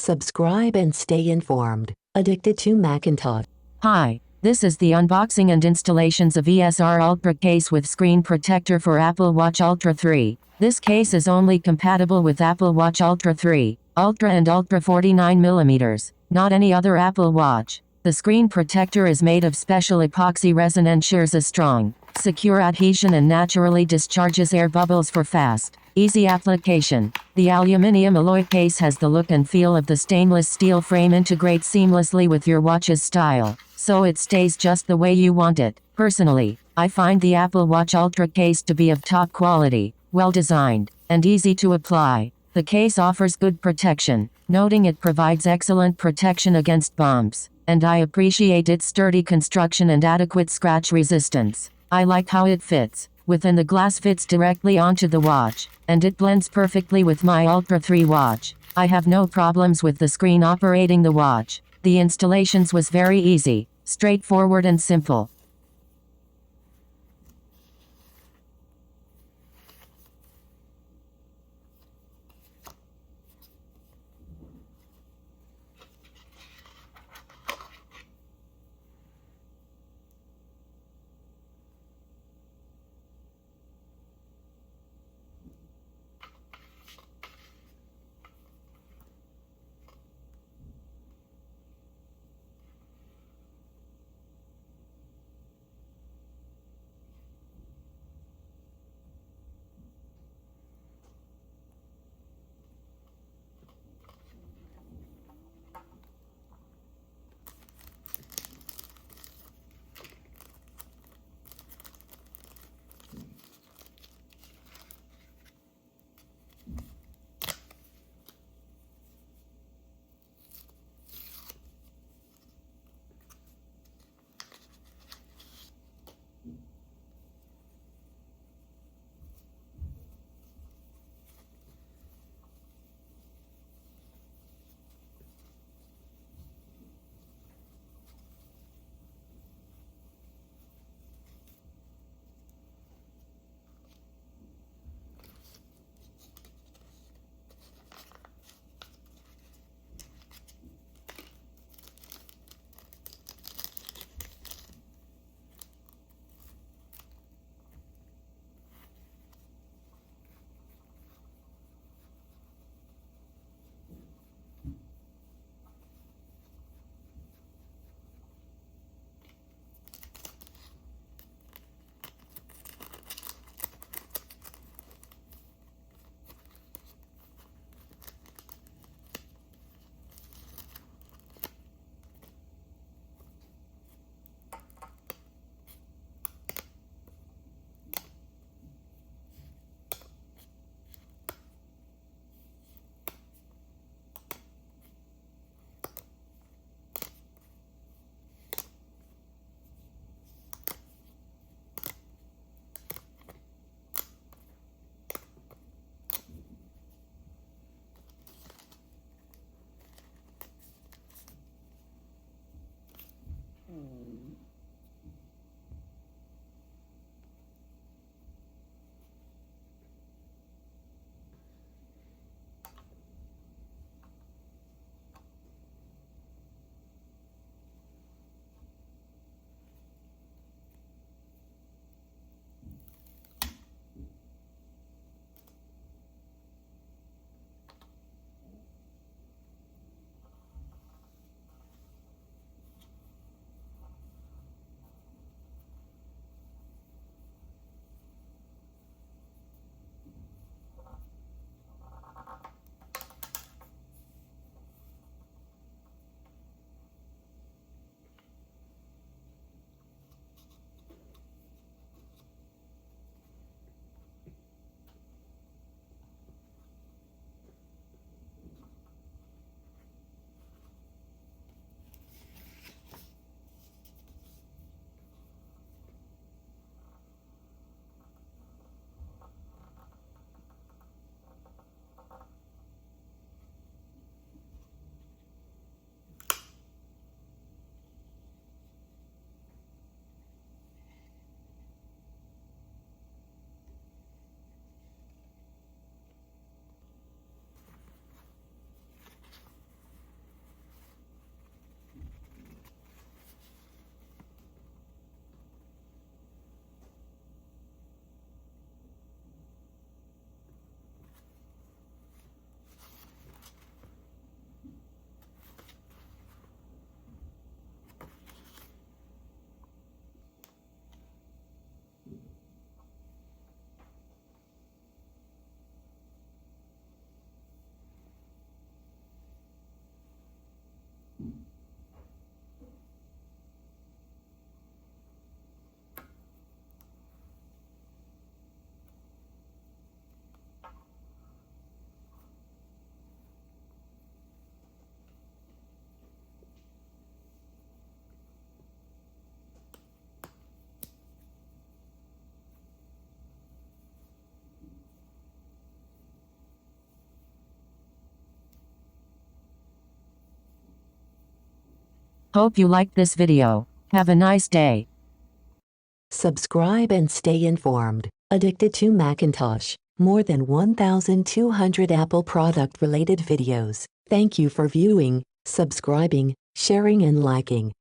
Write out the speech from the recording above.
Subscribe and stay informed. Addicted to Macintosh. Hi, this is the unboxing and installations of ESR Ultra case with screen protector for Apple Watch Ultra 3. This case is only compatible with Apple Watch Ultra 3, Ultra and Ultra 49mm, not any other Apple Watch. The screen protector is made of special epoxy resin, ensures a strong, secure adhesion and naturally discharges air bubbles for fast, easy application. The aluminium alloy case has the look and feel of the stainless steel frame, integrates seamlessly with your watch's style, so it stays just the way you want it. Personally, I find the Apple Watch Ultra case to be of top quality, well designed, and easy to apply. The case offers good protection, noting it provides excellent protection against bumps, and I appreciate its sturdy construction and adequate scratch resistance. I like how it fits within the glass, fits directly onto the watch, and it blends perfectly with my Ultra 3 watch. I have no problems with the screen operating the watch. The installations was very easy, straightforward and simple. Hope you liked this video. Have a nice day. Subscribe and stay informed. Addicted to Macintosh. More than 1,200 Apple product related videos. Thank you for viewing, subscribing, sharing and liking.